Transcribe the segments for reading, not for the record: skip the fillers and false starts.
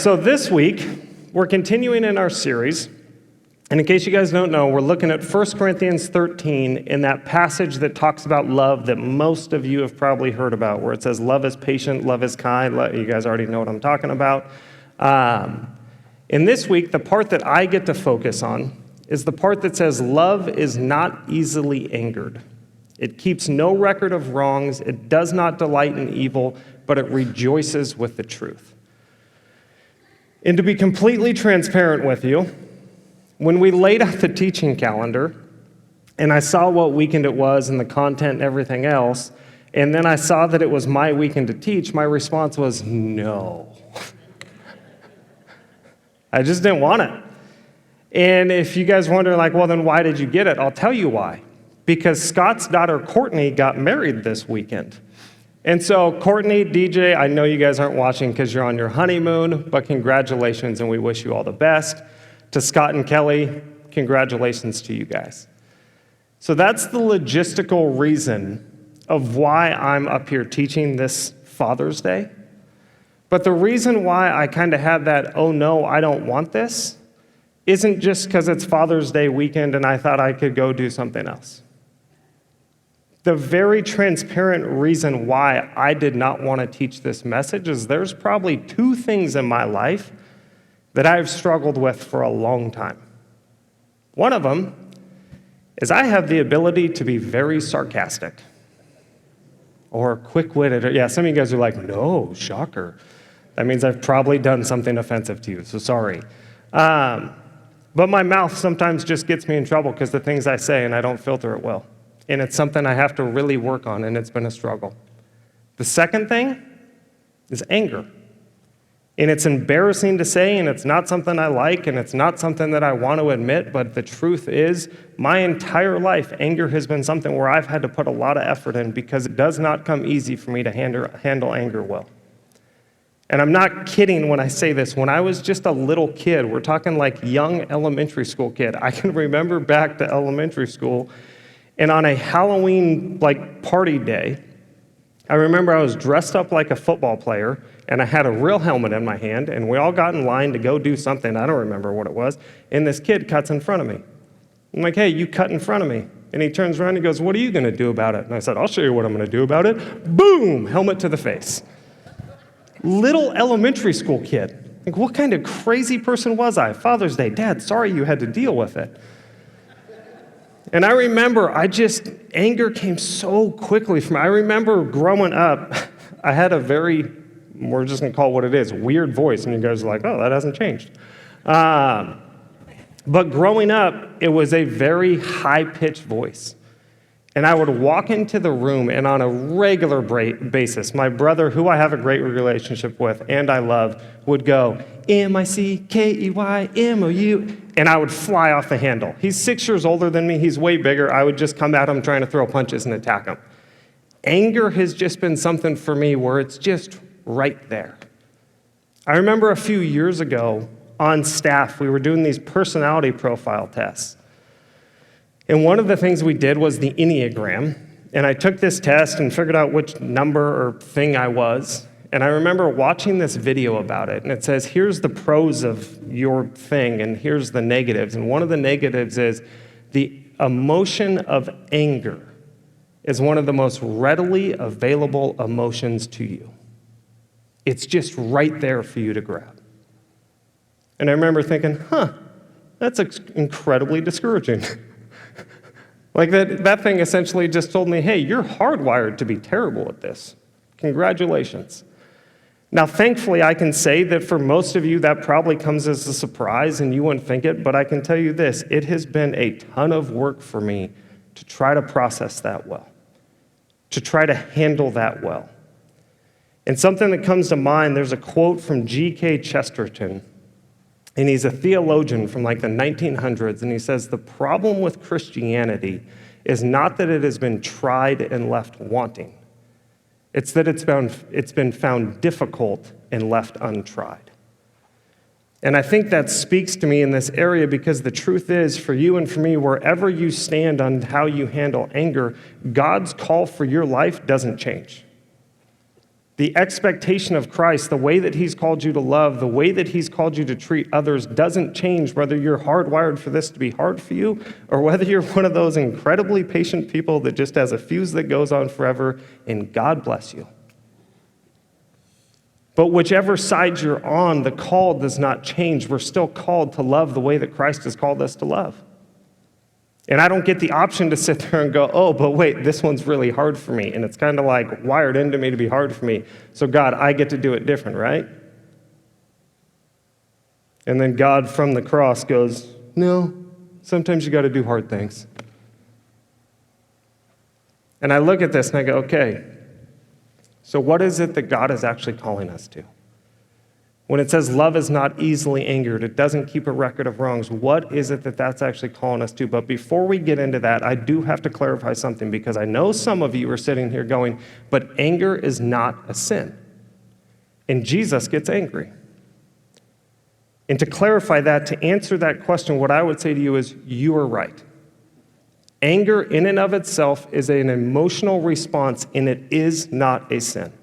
so this week, we're continuing in our series. And in case you guys don't know, we're looking at 1 Corinthians 13 in that passage that talks about love that most of you have probably heard about, where it says, love is patient, love is kind. You guys already know what I'm talking about. In this week, the part that I get to focus on is the part that says, love is not easily angered. It keeps no record of wrongs. It does not delight in evil, but it rejoices with the truth. And to be completely transparent with you, when we laid out the teaching calendar, and I saw what weekend it was and the content and everything else, and then I saw that it was my weekend to teach, my response was, no. I just didn't want it. And if you guys wonder, well, then why did you get it? I'll tell you why. Because Scott's daughter, Courtney, got married this weekend. And so, Courtney, DJ, I know you guys aren't watching because you're on your honeymoon, but congratulations, and we wish you all the best. To Scott and Kelly, congratulations to you guys. So that's the logistical reason of why I'm up here teaching this Father's Day. But the reason why I kind of had that, oh no, I don't want this, isn't just because it's Father's Day weekend and I thought I could go do something else. The very transparent reason why I did not want to teach this message is there's probably two things in my life that I've struggled with for a long time. One of them is I have the ability to be very sarcastic or quick-witted. Yeah, some of you guys are like, no, shocker. That means I've probably done something offensive to you, so sorry. But my mouth sometimes just gets me in trouble because the things I say, and I don't filter it well. And it's something I have to really work on, and it's been a struggle. The second thing is anger. And it's embarrassing to say, and it's not something I like, and it's not something that I want to admit, but the truth is, my entire life, anger has been something where I've had to put a lot of effort in because it does not come easy for me to handle anger well. And I'm not kidding when I say this. When I was just a little kid, we're talking like young elementary school kid, I can remember back to elementary school, and on a Halloween party day, I remember I was dressed up like a football player, and I had a real helmet in my hand, and we all got in line to go do something. I don't remember what it was, and this kid cuts in front of me. I'm like, hey, you cut in front of me. And he turns around and he goes, what are you going to do about it? And I said, I'll show you what I'm going to do about it. Boom, helmet to the face. Little elementary school kid. What kind of crazy person was I? Father's Day, Dad, sorry you had to deal with it. And I remember anger came so quickly from me. I remember growing up, I had a very, we're just going to call it what it is, weird voice. And you guys are like, oh, that hasn't changed. But growing up, it was a very high-pitched voice. And I would walk into the room, and on a regular basis, my brother, who I have a great relationship with and I love, would go, M-I-C-K-E-Y-M-O-U, and I would fly off the handle. He's 6 years older than me. He's way bigger. I would just come at him trying to throw punches and attack him. Anger has just been something for me where it's just right there. I remember a few years ago on staff, we were doing these personality profile tests. And one of the things we did was the Enneagram. And I took this test and figured out which number or thing I was. And I remember watching this video about it. And it says, here's the pros of your thing, and here's the negatives. And one of the negatives is the emotion of anger is one of the most readily available emotions to you. It's just right there for you to grab. And I remember thinking, that's incredibly discouraging. That thing essentially just told me, hey, you're hardwired to be terrible at this. Congratulations. Now, thankfully, I can say that for most of you, that probably comes as a surprise and you wouldn't think it, but I can tell you this, it has been a ton of work for me to try to process that well, to try to handle that well. And something that comes to mind, there's a quote from G.K. Chesterton, and he's a theologian from the 1900s, and he says, the problem with Christianity is not that it has been tried and left wanting. It's that it's been found difficult and left untried. And I think that speaks to me in this area because the truth is, for you and for me, wherever you stand on how you handle anger, God's call for your life doesn't change. The expectation of Christ, the way that he's called you to love, the way that he's called you to treat others doesn't change whether you're hardwired for this to be hard for you or whether you're one of those incredibly patient people that just has a fuse that goes on forever, and God bless you. But whichever side you're on, the call does not change. We're still called to love the way that Christ has called us to love. And I don't get the option to sit there and go, oh, but wait, this one's really hard for me. And it's kind of like wired into me to be hard for me. So God, I get to do it different, right? And then God from the cross goes, no, sometimes you got to do hard things. And I look at this and I go, okay, so what is it that God is actually calling us to? When it says love is not easily angered, it doesn't keep a record of wrongs, what is it that that's actually calling us to? But before we get into that, I do have to clarify something, because I know some of you are sitting here going, but anger is not a sin. And Jesus gets angry. And to clarify that, to answer that question, what I would say to you is, you are right. Anger in and of itself is an emotional response, and it is not a sin.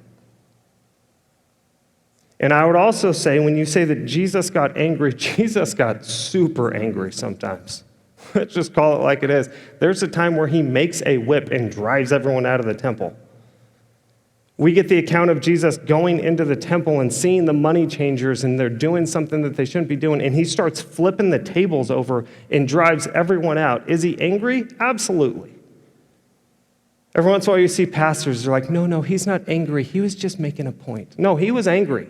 And I would also say, when you say that Jesus got angry, Jesus got super angry sometimes. Let's just call it like it is. There's a time where he makes a whip and drives everyone out of the temple. We get the account of Jesus going into the temple and seeing the money changers, and they're doing something that they shouldn't be doing, and he starts flipping the tables over and drives everyone out. Is he angry? Absolutely. Every once in a while you see pastors, they're like, no, he's not angry. He was just making a point. No, he was angry.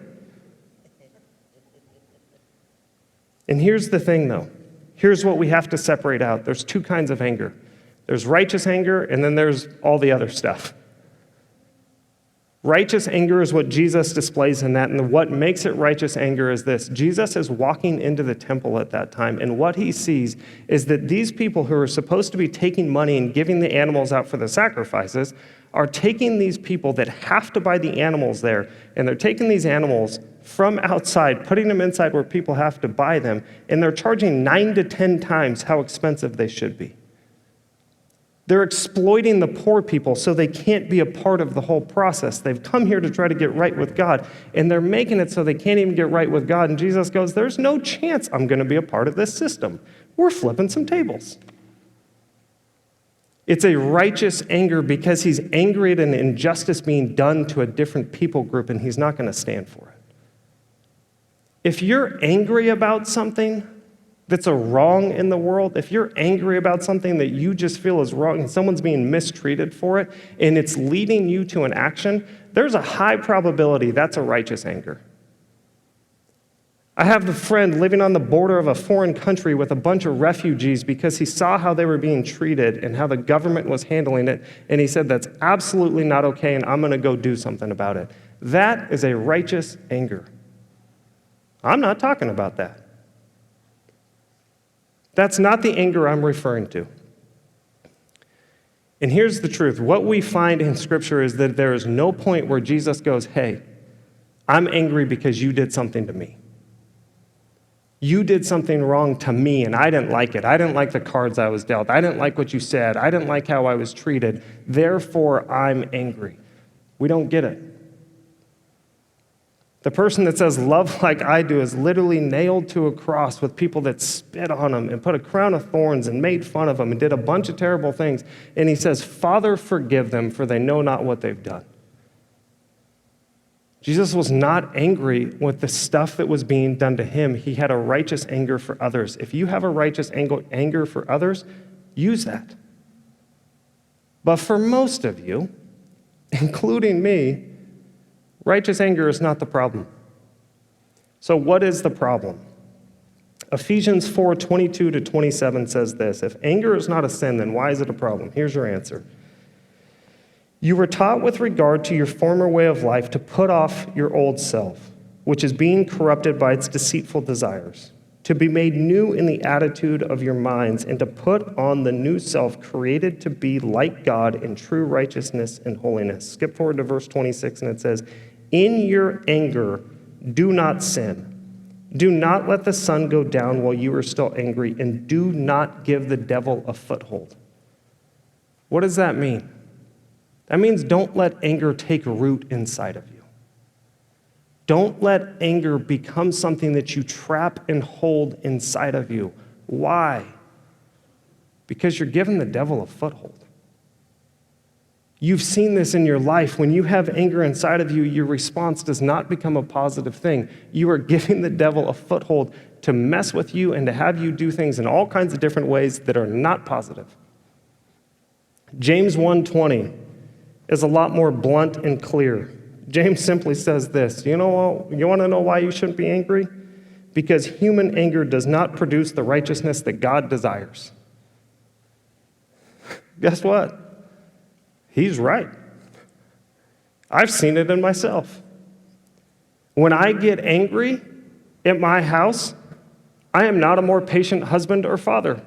And here's the thing, though. Here's what we have to separate out. There's two kinds of anger. There's righteous anger, and then there's all the other stuff. Righteous anger is what Jesus displays in that, and what makes it righteous anger is this. Jesus is walking into the temple at that time, and what he sees is that these people who are supposed to be taking money and giving the animals out for the sacrifices are taking these people that have to buy the animals there, and they're taking these animals from outside, putting them inside where people have to buy them, and they're charging 9 to 10 times how expensive they should be. They're exploiting the poor people so they can't be a part of the whole process. They've come here to try to get right with God, and they're making it so they can't even get right with God. And Jesus goes, there's no chance I'm going to be a part of this system. We're flipping some tables. It's a righteous anger because he's angry at an injustice being done to a different people group, and he's not going to stand for it. If you're angry about something that's a wrong in the world, if you're angry about something that you just feel is wrong and someone's being mistreated for it and it's leading you to an action, there's a high probability that's a righteous anger. I have a friend living on the border of a foreign country with a bunch of refugees because he saw how they were being treated and how the government was handling it, and he said, that's absolutely not okay, and I'm going to go do something about it. That is a righteous anger. I'm not talking about that. That's not the anger I'm referring to. And here's the truth. What we find in Scripture is that there is no point where Jesus goes, hey, I'm angry because you did something to me. You did something wrong to me, and I didn't like it. I didn't like the cards I was dealt. I didn't like what you said. I didn't like how I was treated. Therefore, I'm angry. We don't get it. The person that says, love like I do, is literally nailed to a cross with people that spit on him and put a crown of thorns and made fun of him and did a bunch of terrible things. And he says, Father, forgive them, for they know not what they've done. Jesus was not angry with the stuff that was being done to him. He had a righteous anger for others. If you have a righteous anger for others, use that. But for most of you, including me, righteous anger is not the problem. So what is the problem? Ephesians 4:22-27 says this, if anger is not a sin, then why is it a problem? Here's your answer. You were taught with regard to your former way of life to put off your old self, which is being corrupted by its deceitful desires, to be made new in the attitude of your minds, and to put on the new self created to be like God in true righteousness and holiness. Skip forward to verse 26, and it says, in your anger, do not sin. Do not let the sun go down while you are still angry, and do not give the devil a foothold. What does that mean? That means don't let anger take root inside of you. Don't let anger become something that you trap and hold inside of you. Why? Because you're giving the devil a foothold. You've seen this in your life. When you have anger inside of you, your response does not become a positive thing. You are giving the devil a foothold to mess with you and to have you do things in all kinds of different ways that are not positive. James 1:20 is a lot more blunt and clear. James simply says this, you want to know why you shouldn't be angry? Because human anger does not produce the righteousness that God desires. Guess what? He's right. I've seen it in myself. When I get angry at my house, I am not a more patient husband or father.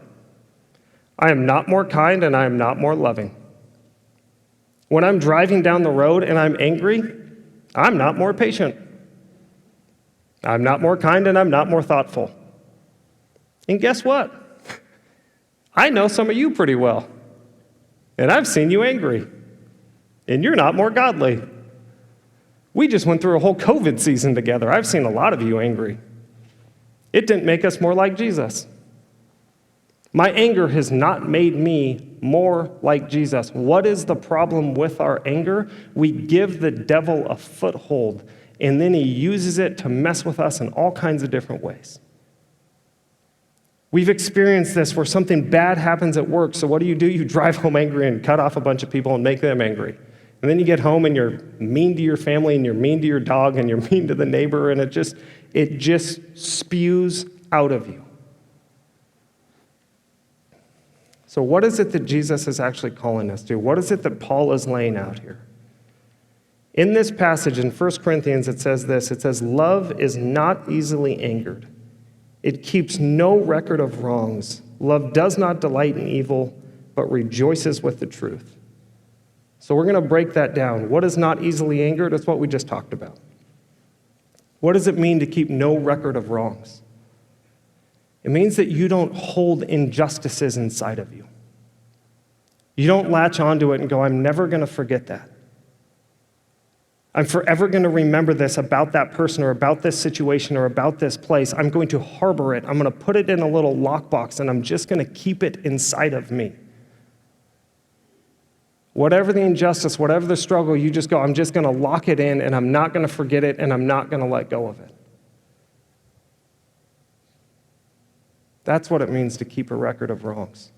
I am not more kind and I am not more loving. When I'm driving down the road and I'm angry, I'm not more patient. I'm not more kind and I'm not more thoughtful. And guess what? I know some of you pretty well. And I've seen you angry. And you're not more godly. We just went through a whole COVID season together. I've seen a lot of you angry. It didn't make us more like Jesus. My anger has not made me more like Jesus. What is the problem with our anger? We give the devil a foothold, and then he uses it to mess with us in all kinds of different ways. We've experienced this where something bad happens at work, so what do? You drive home angry and cut off a bunch of people and make them angry. And then you get home and you're mean to your family and you're mean to your dog and you're mean to the neighbor, and it just spews out of you. So what is it that Jesus is actually calling us to? What is it that Paul is laying out here? In this passage in 1 Corinthians, it says this. It says, love is not easily angered. It keeps no record of wrongs. Love does not delight in evil, but rejoices with the truth. So we're going to break that down. What is not easily angered? That's what we just talked about. What does it mean to keep no record of wrongs? It means that you don't hold injustices inside of you. You don't latch onto it and go, I'm never going to forget that. I'm forever going to remember this about that person or about this situation or about this place. I'm going to harbor it. I'm going to put it in a little lockbox, and I'm just going to keep it inside of me. Whatever the injustice, whatever the struggle, you just go, I'm just going to lock it in, and I'm not going to forget it, and I'm not going to let go of it. That's what it means to keep a record of wrongs.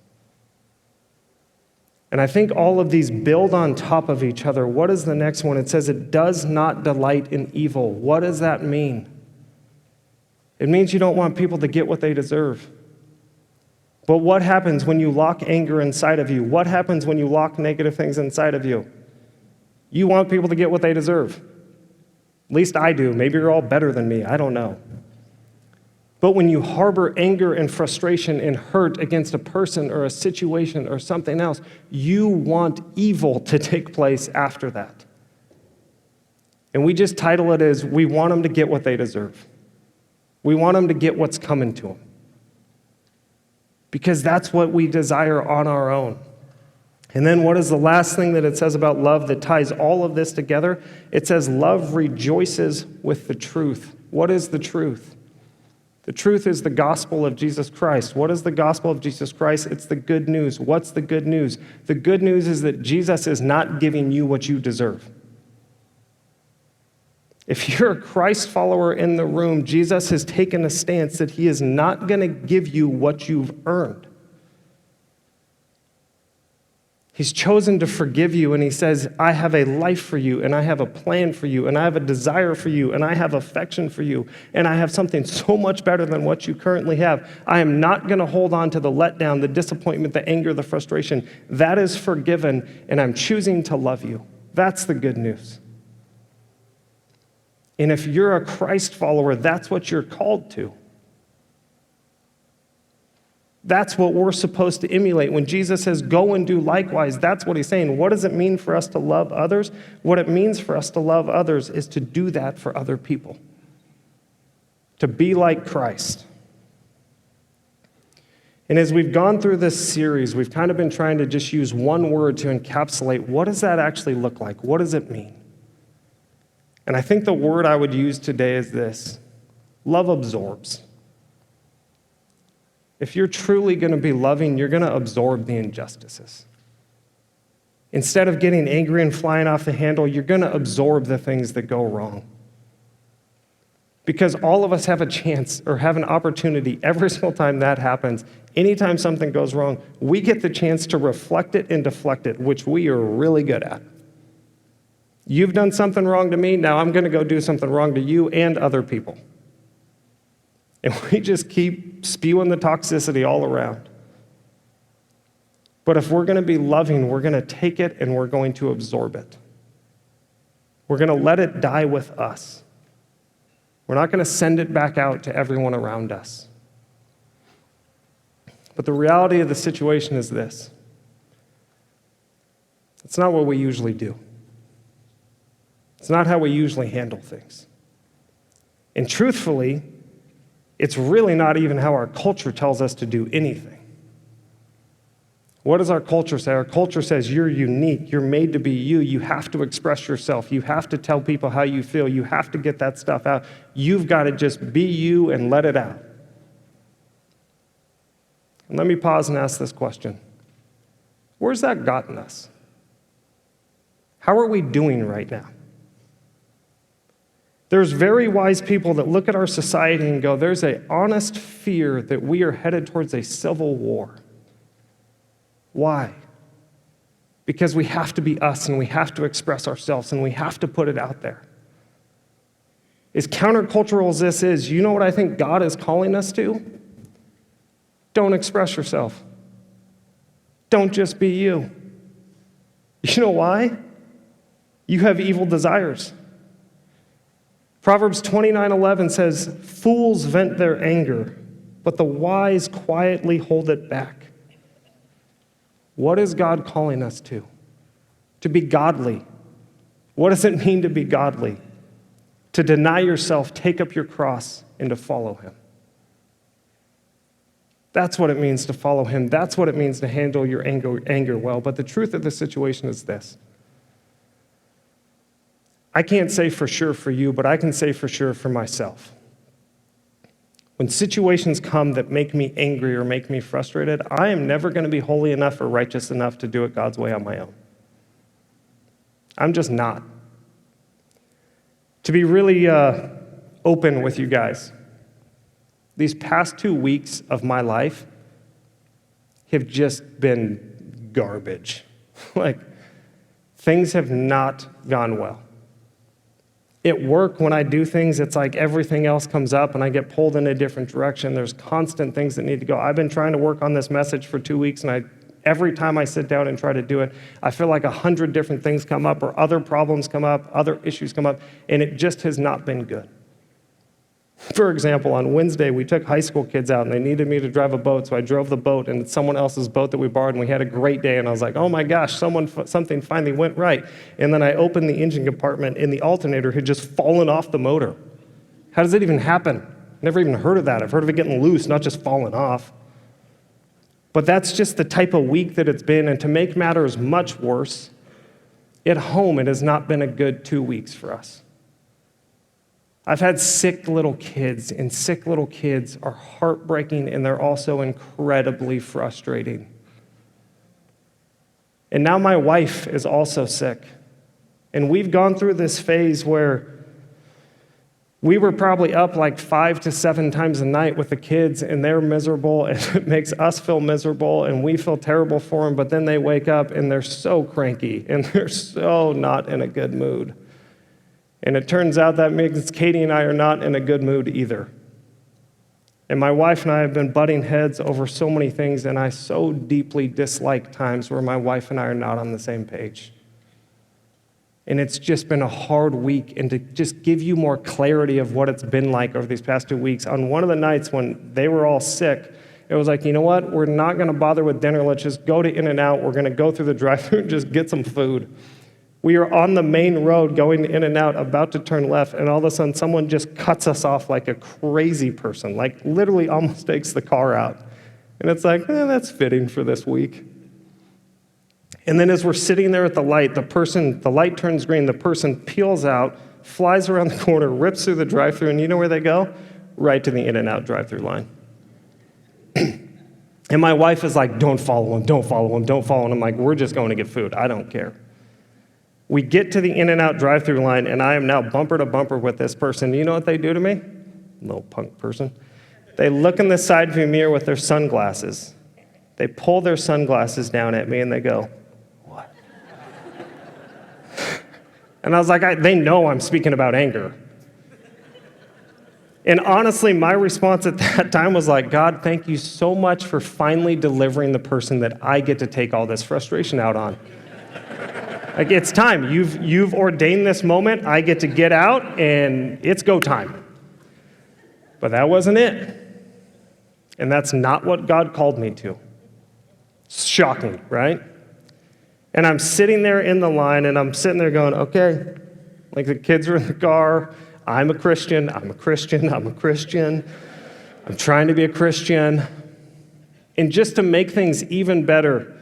And I think all of these build on top of each other. What is the next one? It says it does not delight in evil. What does that mean? It means you don't want people to get what they deserve. But what happens when you lock anger inside of you? What happens when you lock negative things inside of you? You want people to get what they deserve. At least I do. Maybe you're all better than me. I don't know. But when you harbor anger and frustration and hurt against a person or a situation or something else, you want evil to take place after that. And we just title it as, we want them to get what they deserve. We want them to get what's coming to them. Because that's what we desire on our own. And then what is the last thing that it says about love that ties all of this together? It says love rejoices with the truth. What is the truth? The truth is the gospel of Jesus Christ. What is the gospel of Jesus Christ? It's the good news. What's the good news? The good news is that Jesus is not giving you what you deserve. If you're a Christ follower in the room, Jesus has taken a stance that he is not going to give you what you've earned. He's chosen to forgive you, and he says, I have a life for you, and I have a plan for you, and I have a desire for you, and I have affection for you, and I have something so much better than what you currently have. I am not going to hold on to the letdown, the disappointment, the anger, the frustration. That is forgiven, and I'm choosing to love you. That's the good news. And if you're a Christ follower, that's what you're called to. That's what we're supposed to emulate. When Jesus says, go and do likewise, that's what he's saying. What does it mean for us to love others? What it means for us to love others is to do that for other people. To be like Christ. And as we've gone through this series, we've kind of been trying to just use one word to encapsulate what does that actually look like? What does it mean? And I think the word I would use today is this: love absorbs. If you're truly going to be loving, you're going to absorb the injustices. Instead of getting angry and flying off the handle, you're going to absorb the things that go wrong. Because all of us have a chance or have an opportunity every single time that happens. Anytime something goes wrong, we get the chance to reflect it and deflect it, which we are really good at. You've done something wrong to me, now I'm going to go do something wrong to you and other people. And we just keep spewing the toxicity all around. But if we're going to be loving, we're going to take it and we're going to absorb it. We're going to let it die with us. We're not going to send it back out to everyone around us. But the reality of the situation is this: it's not what we usually do. It's not how we usually handle things. And truthfully, it's really not even how our culture tells us to do anything. What does our culture say? Our culture says you're unique, you're made to be you, you have to express yourself, you have to tell people how you feel, you have to get that stuff out. You've got to just be you and let it out. And let me pause and ask this question: where's that gotten us? How are we doing right now? There's very wise people that look at our society and go, there's an honest fear that we are headed towards a civil war. Why? Because we have to be us and we have to express ourselves and we have to put it out there. As countercultural as this is, you know what I think God is calling us to? Don't express yourself. Don't just be you. You know why? You have evil desires. Proverbs 29:11 says, fools vent their anger, but the wise quietly hold it back. What is God calling us to? To be godly. What does it mean to be godly? To deny yourself, take up your cross, and to follow him. That's what it means to follow him. That's what it means to handle your anger well. But the truth of the situation is this: I can't say for sure for you, but I can say for sure for myself. When situations come that make me angry or make me frustrated, I am never going to be holy enough or righteous enough to do it God's way on my own. I'm just not. To be really open with you guys, these past 2 weeks of my life have just been garbage. Like, things have not gone well. At work, when I do things, it's like everything else comes up and I get pulled in a different direction. There's constant things that need to go. I've been trying to work on this message for 2 weeks, and every time I sit down and try to do it, I feel like 100 different things come up, or other problems come up, other issues come up, and it just has not been good. For example, on Wednesday, we took high school kids out, and they needed me to drive a boat, so I drove the boat, and it's someone else's boat that we borrowed, and we had a great day, and I was like, oh my gosh, something finally went right. And then I opened the engine compartment, and the alternator had just fallen off the motor. How does it even happen? Never even heard of that. I've heard of it getting loose, not just falling off. But that's just the type of week that it's been, and to make matters much worse, at home, it has not been a good 2 weeks for us. I've had sick little kids, and sick little kids are heartbreaking, and they're also incredibly frustrating. And now my wife is also sick. And we've gone through this phase where we were probably up like 5 to 7 times a night with the kids, and they're miserable, and it makes us feel miserable, and we feel terrible for them, but then they wake up, and they're so cranky, and they're so not in a good mood. And it turns out that means Katie and I are not in a good mood either. And my wife and I have been butting heads over so many things, and I so deeply dislike times where my wife and I are not on the same page. And it's just been a hard week. And to just give you more clarity of what it's been like over these past 2 weeks, on one of the nights when they were all sick, it was like, you know what? We're not going to bother with dinner. Let's just go to In-N-Out. We're going to go through the drive-thru and just get some food. We are on the main road going to In-N-Out, about to turn left, and all of a sudden someone just cuts us off like a crazy person, like literally almost takes the car out. And it's like, that's fitting for this week. And then as we're sitting there at the light, the light turns green, the person peels out, flies around the corner, rips through the drive-thru, and you know where they go? Right to the In-N-Out drive-thru line. And my wife is like, don't follow him, don't follow him, don't follow him. I'm like, we're just going to get food. I don't care. We get to the In-N-Out drive-thru line, and I am now bumper to bumper with this person. You know what they do to me? Little punk person. They look in the side view mirror with their sunglasses. They pull their sunglasses down at me, and they go, what? And I was like, they know I'm speaking about anger. And honestly, my response at that time was like, God, thank you so much for finally delivering the person that I get to take all this frustration out on. Like, it's time. You've ordained this moment. I get to get out, and it's go time. But that wasn't it. And that's not what God called me to. Shocking, right? And I'm sitting there in the line, and I'm sitting there going, okay, like the kids are in the car. I'm a Christian, I'm a Christian, I'm a Christian. I'm trying to be a Christian. And just to make things even better,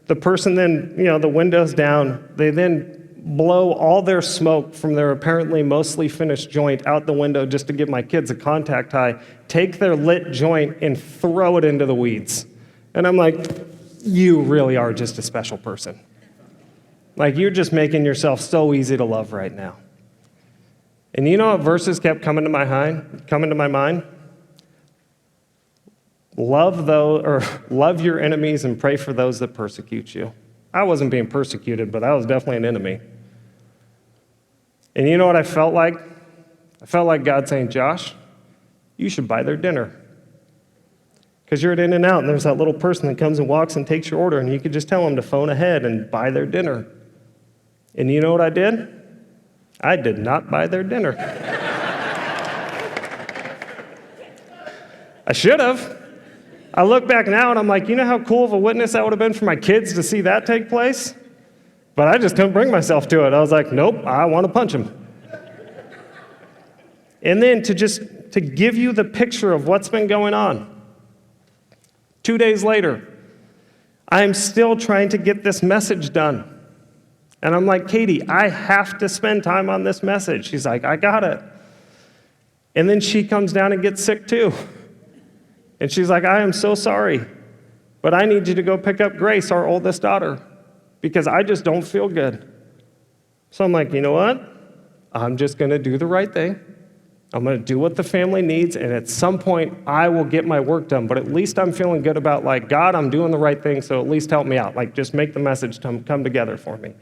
the person then, the window's down, they then blow all their smoke from their apparently mostly finished joint out the window just to give my kids a contact high, take their lit joint and throw it into the weeds. And I'm like, you really are just a special person. Like, you're just making yourself so easy to love right now. And you know what verses kept coming to my mind? Love your enemies and pray for those that persecute you. I wasn't being persecuted, but I was definitely an enemy. And you know what I felt like? I felt like God saying, Josh, you should buy their dinner. Because you're at In-N-Out, and there's that little person that comes and walks and takes your order, and you could just tell them to phone ahead and buy their dinner. And you know what I did? I did not buy their dinner. I should have. I look back now and I'm like, you know how cool of a witness that would have been for my kids to see that take place? But I just couldn't bring myself to it. I was like, nope, I want to punch him. And then to give you the picture of what's been going on, 2 days later, I'm still trying to get this message done. And I'm like, Katie, I have to spend time on this message. She's like, I got it. And then she comes down and gets sick too. And she's like, I am so sorry, but I need you to go pick up Grace, our oldest daughter, because I just don't feel good. So I'm like, you know what? I'm just going to do the right thing. I'm going to do what the family needs, and at some point, I will get my work done. But at least I'm feeling good about, like, God, I'm doing the right thing, so at least help me out. Like, just make the message come together for me.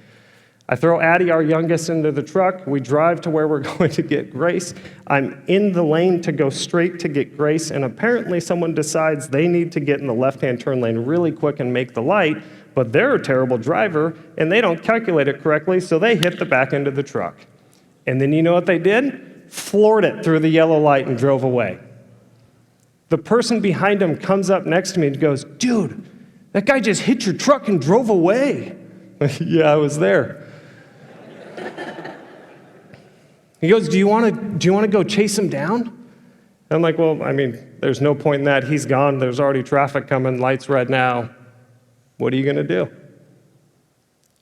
I throw Addie, our youngest, into the truck. We drive to where we're going to get Grace. I'm in the lane to go straight to get Grace, and apparently someone decides they need to get in the left-hand turn lane really quick and make the light, but they're a terrible driver, and they don't calculate it correctly, so they hit the back end of the truck. And then you know what they did? Floored it through the yellow light and drove away. The person behind him comes up next to me and goes, dude, that guy just hit your truck and drove away. Yeah, I was there. He goes, do you want to go chase him down? And I'm like, well, I mean, there's no point in that. He's gone. There's already traffic coming. Light's red now. What are you going to do?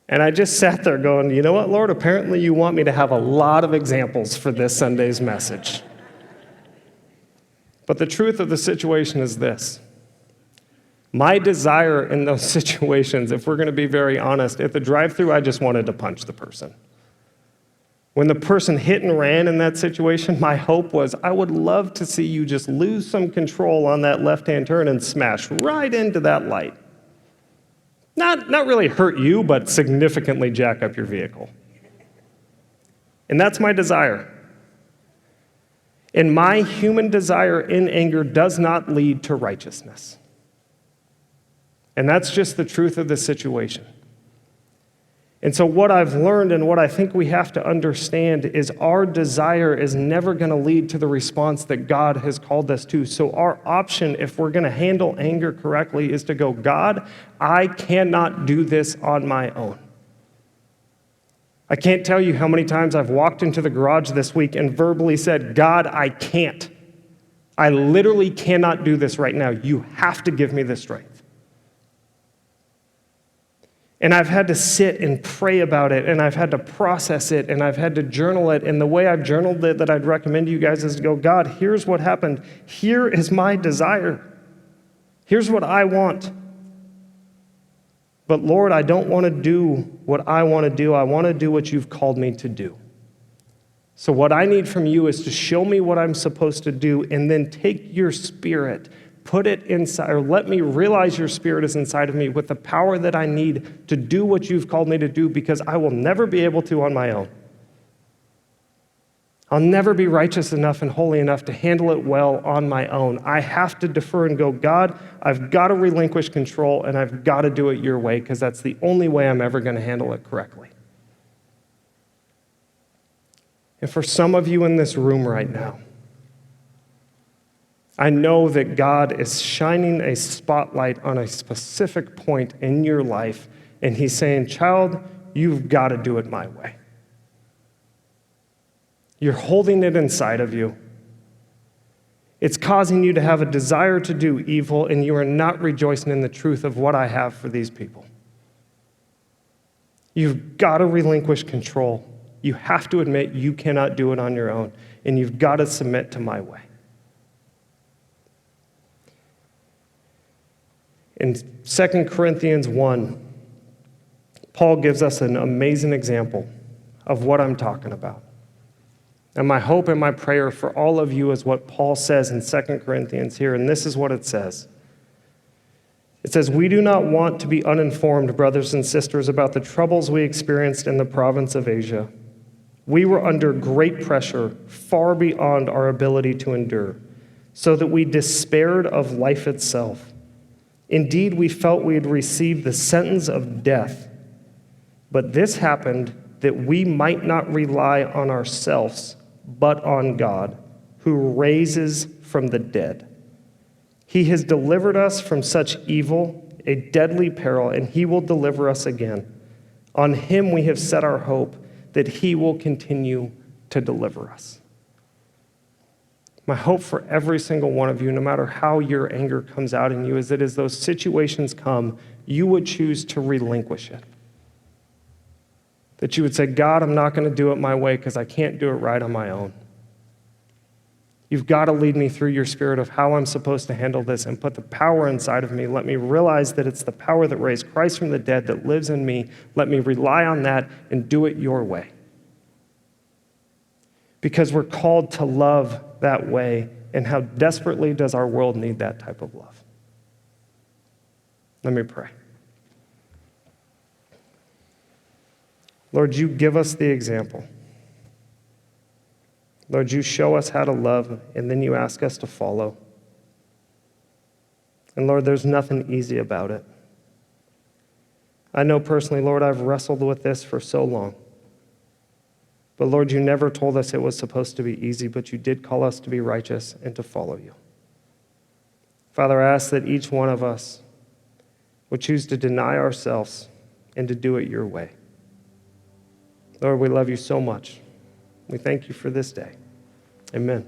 And I just sat there going, you know what, Lord? Apparently you want me to have a lot of examples for this Sunday's message. But the truth of the situation is this. My desire in those situations, if we're going to be very honest, at the drive-thru, I just wanted to punch the person. When the person hit and ran in that situation, my hope was, I would love to see you just lose some control on that left-hand turn and smash right into that light. Not really hurt you, but significantly jack up your vehicle. And that's my desire. And my human desire in anger does not lead to righteousness. And that's just the truth of the situation. And so what I've learned and what I think we have to understand is our desire is never going to lead to the response that God has called us to. So our option, if we're going to handle anger correctly, is to go, God, I cannot do this on my own. I can't tell you how many times I've walked into the garage this week and verbally said, God, I can't. I literally cannot do this right now. You have to give me the strength. And I've had to sit and pray about it, and I've had to process it, and I've had to journal it. And the way I've journaled it that I'd recommend to you guys is to go, God, here's what happened. Here is my desire. Here's what I want. But Lord, I don't want to do what I want to do. I want to do what you've called me to do. So what I need from you is to show me what I'm supposed to do, and then take your Spirit, put it inside, or let me realize your Spirit is inside of me with the power that I need to do what you've called me to do, because I will never be able to on my own. I'll never be righteous enough and holy enough to handle it well on my own. I have to defer and go, God, I've got to relinquish control, and I've got to do it your way, because that's the only way I'm ever going to handle it correctly. And for some of you in this room right now, I know that God is shining a spotlight on a specific point in your life, and he's saying, child, you've got to do it my way. You're holding it inside of you. It's causing you to have a desire to do evil, and you are not rejoicing in the truth of what I have for these people. You've got to relinquish control. You have to admit you cannot do it on your own, and you've got to submit to my way. In 2 Corinthians 1, Paul gives us an amazing example of what I'm talking about. And my hope and my prayer for all of you is what Paul says in 2 Corinthians here, and this is what it says. It says, we do not want to be uninformed, brothers and sisters, about the troubles we experienced in the province of Asia. We were under great pressure, far beyond our ability to endure, so that we despaired of life itself. Indeed, we felt we had received the sentence of death. But this happened that we might not rely on ourselves, but on God, who raises from the dead. He has delivered us from such evil, a deadly peril, and he will deliver us again. On him we have set our hope that he will continue to deliver us. My hope for every single one of you, no matter how your anger comes out in you, is that as those situations come, you would choose to relinquish it. That you would say, God, I'm not going to do it my way because I can't do it right on my own. You've got to lead me through your Spirit of how I'm supposed to handle this, and put the power inside of me. Let me realize that it's the power that raised Christ from the dead that lives in me. Let me rely on that and do it your way. Because we're called to love that way, and how desperately does our world need that type of love. Let me pray. Lord, you give us the example. Lord, you show us how to love, and then you ask us to follow. And Lord, there's nothing easy about it. I know personally, Lord, I've wrestled with this for so long. But Lord, you never told us it was supposed to be easy, but you did call us to be righteous and to follow you. Father, I ask that each one of us would choose to deny ourselves and to do it your way. Lord, we love you so much. We thank you for this day. Amen.